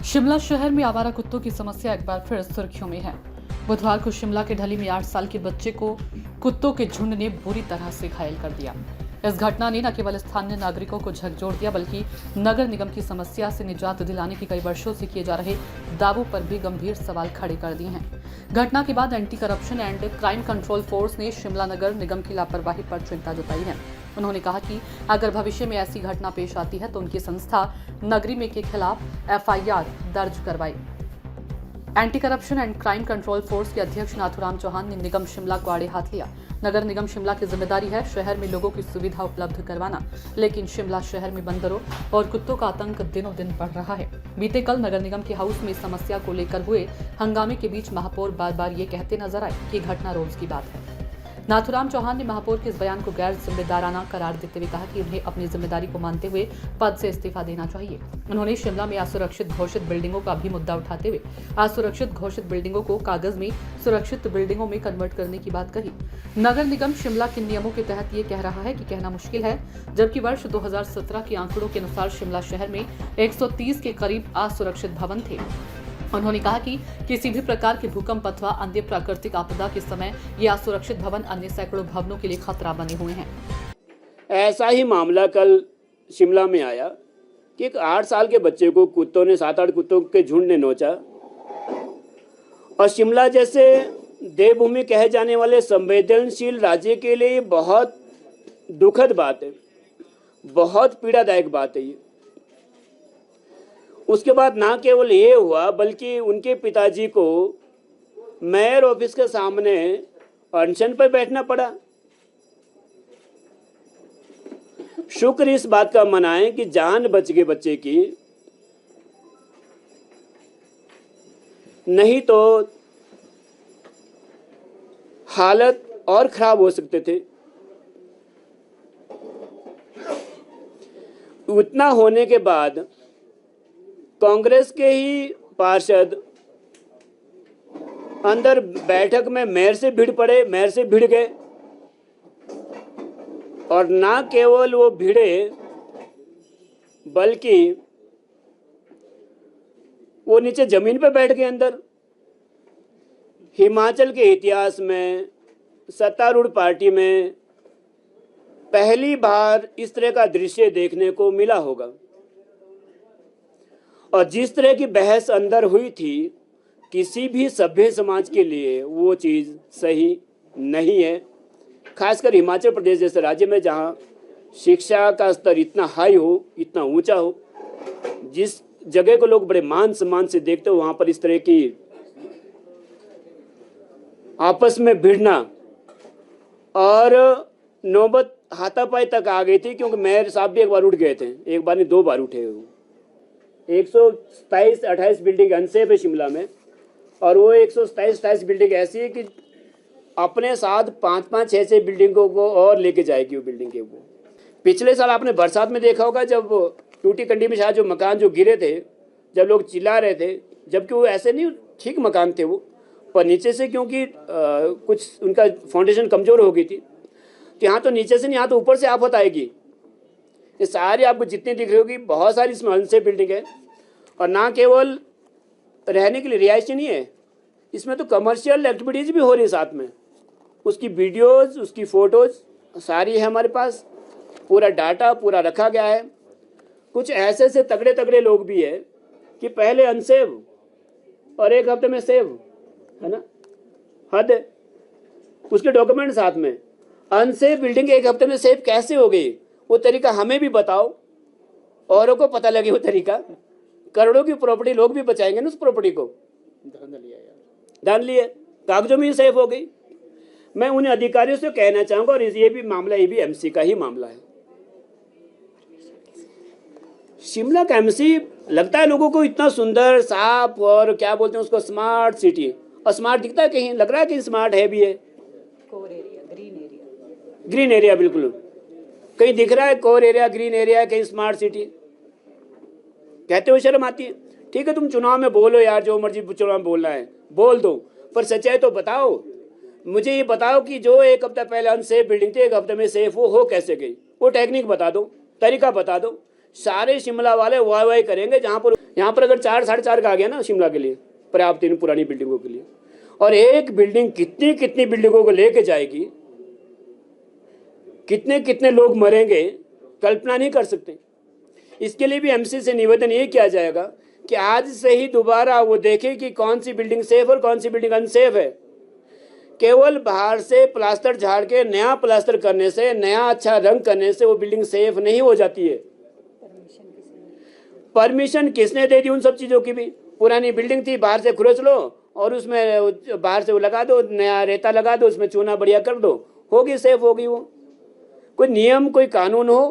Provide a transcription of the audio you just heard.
शिमला शहर में आवारा कुत्तों की समस्या एक बार फिर सुर्खियों में है। बुधवार को शिमला के ढली में 8 साल के बच्चे को कुत्तों के झुंड ने बुरी तरह से घायल कर दिया। इस घटना ने न केवल स्थानीय नागरिकों को झकझोर दिया, बल्कि नगर निगम की समस्या से निजात दिलाने के कई वर्षों से किए जा रहे दावों पर भी गंभीर सवाल खड़े कर दिए हैं। घटना के बाद anti corruption and crime control force ने शिमला नगर निगम की लापरवाही पर चिंता जताई है। उन्होंने कहा कि अगर भविष्य में ऐसी घटना पेश आती है तो उनकी संस्था नगरी में के खिलाफ एफआईआर दर्ज करवाई। Anti corruption and crime control force के अध्यक्ष नाथूराम चौहान ने निगम शिमला को आड़े हाथ लिया। नगर निगम शिमला की जिम्मेदारी है शहर में लोगों की सुविधा उपलब्ध करवाना, लेकिन शिमला शहर में बंदरों और कुत्तों का आतंक दिनों दिन बढ़ रहा है। बीते कल नगर निगम के हाउस में समस्या को लेकर हुए हंगामे के बीच महापौर बार बार ये कहते नजर आए कि घटना रोज की बात है। नाथूराम चौहान ने महापौर के इस बयान को गैर जिम्मेदाराना करार देते हुए कहा कि उन्हें अपनी जिम्मेदारी को मानते हुए पद से इस्तीफा देना चाहिए। उन्होंने शिमला में असुरक्षित घोषित बिल्डिंगों का भी मुद्दा उठाते हुए असुरक्षित घोषित बिल्डिंगों को कागज में सुरक्षित बिल्डिंगों में कन्वर्ट करने की बात कही। नगर निगम शिमला के नियमों के तहत ये कह रहा है कि कहना मुश्किल है, जबकि वर्ष 2017 के आंकड़ों के अनुसार शिमला शहर में 130 के करीब असुरक्षित भवन थे। उन्होंने कहा कि किसी भी प्रकार के भूकंप अथवा अन्य प्राकृतिक आपदा के समय ये असुरक्षित भवन अन्य सैकड़ों भवनों के लिए खतरा बने हुए हैं। ऐसा ही मामला कल शिमला में आया कि एक 8 साल के बच्चे को कुत्तों ने 7-8 कुत्तों के झुंड ने नोचा। और शिमला जैसे देवभूमि कहे जाने वाले संवेदनशील राज्य के लिए बहुत दुखद बात है, बहुत पीड़ादायक बात है ये। उसके बाद ना केवल ये हुआ, बल्कि उनके पिताजी को मेयर ऑफिस के सामने अनशन पर बैठना पड़ा। शुक्र इस बात का मनाएं कि जान बच गई बच्चे की, नहीं तो हालत और खराब हो सकते थे। उतना होने के बाद कांग्रेस के ही पार्षद अंदर बैठक में मेयर से भिड़ गए। और ना केवल वो भिड़े, बल्कि वो नीचे जमीन पे बैठ गए अंदर। हिमाचल के इतिहास में सत्तारूढ़ पार्टी में पहली बार इस तरह का दृश्य देखने को मिला होगा। और जिस तरह की बहस अंदर हुई थी, किसी भी सभ्य समाज के लिए वो चीज़ सही नहीं है। खासकर हिमाचल प्रदेश जैसे राज्य में जहाँ शिक्षा का स्तर इतना हाई हो, इतना ऊंचा हो, जिस जगह को लोग बड़े मान सम्मान से देखते हो, वहाँ पर इस तरह की आपस में भिड़ना और नौबत हाथापाई तक आ गई थी। क्योंकि मेयर साहब भी एक बार उठ गए थे, एक बार नहीं 2 बार उठे। 127-28 बिल्डिंग अनसेफ है शिमला में, और वो 127-28 बिल्डिंग ऐसी है कि अपने साथ 5-5, 6-6 बिल्डिंगों को और लेके जाएगी वो बिल्डिंग के। वो पिछले साल आपने बरसात में देखा होगा, जब टूटी कंडी में शायद जो मकान जो गिरे थे, जब लोग चिल्ला रहे थे, जबकि वो ऐसे नहीं ठीक मकान थे वो, पर नीचे से क्योंकि कुछ उनका फाउंडेशन कमज़ोर हो गई थी, तो यहाँ तो नीचे से नहीं, यहाँ तो ऊपर से आफत आएगी। ये सारी आपको जितनी दिख रही होगी, बहुत सारी इसमें अनसेफ बिल्डिंग है। और ना केवल रहने के लिए रिहायश नहीं है, इसमें तो कमर्शियल एक्टिविटीज़ भी हो रही है साथ में। उसकी वीडियोज़, उसकी फ़ोटोज़ सारी है हमारे पास, पूरा डाटा पूरा रखा गया है। कुछ ऐसे से तगड़े तगड़े लोग भी है कि पहले अनसेव और 1 हफ्ते में सेव, है ना, हद है। उसके डॉक्यूमेंट साथ में। अनसेफ बिल्डिंग 1 हफ्ते में सेव कैसे हो गई, वो तरीका हमें भी बताओ, औरों को पता लगे वो तरीका। करोड़ों की प्रॉपर्टी लोग भी बचाएंगे ना, उस प्रॉपर्टी को धन लिए, कागजों में ही सेफ हो गई। मैं उन अधिकारियों से कहना चाहूंगा, और ये भी मामला ये भी एमसी का ही मामला है। शिमला का एमसी लगता है लोगों को इतना सुंदर, साफ, और क्या बोलते हैं उसको, स्मार्ट सिटी। और स्मार्ट दिखता है कहीं, लग रहा है कि स्मार्ट है भी है। ग्रीन एरिया बिल्कुल कहीं दिख रहा है, कोर एरिया, ग्रीन एरिया, कहीं स्मार्ट सिटी। कहते हुए शर्म आती है। ठीक है, तुम चुनाव में बोलो यार, जो मर्जी चुनाव में बोलना है बोल दो, पर सच्चाई तो बताओ। मुझे ये बताओ कि जो 1 हफ्ता पहले अनसेफ बिल्डिंग थी, 1 हफ्ते में सेफ वो हो कैसे गई। वो टेक्निक बता दो, तरीका बता दो। सारे शिमला वाले वाह वाह करेंगे। यहाँ पर अगर 4 साढ़े 4 का आ गया ना शिमला के लिए, पर्याप्त इन पुरानी बिल्डिंगों के लिए, और एक बिल्डिंग कितनी कितनी बिल्डिंगों को लेके जाएगी, कितने कितने लोग मरेंगे, कल्पना नहीं कर सकते। इसके लिए भी एमसी से निवेदन ये किया जाएगा कि आज से ही दोबारा वो देखे कि कौन सी बिल्डिंग सेफ और कौन सी बिल्डिंग अनसेफ है। केवल बाहर से प्लास्टर झाड़ के नया प्लास्टर करने से, नया अच्छा रंग करने से वो बिल्डिंग सेफ नहीं हो जाती है। परमिशन किसने दे दी उन सब चीज़ों की भी? पुरानी बिल्डिंग थी, बाहर से खुरच लो और उसमें बाहर से वो लगा दो, नया रेता लगा दो, उसमें चूना बढ़िया कर दो, होगी सेफ, होगी वो। कोई नियम कोई कानून हो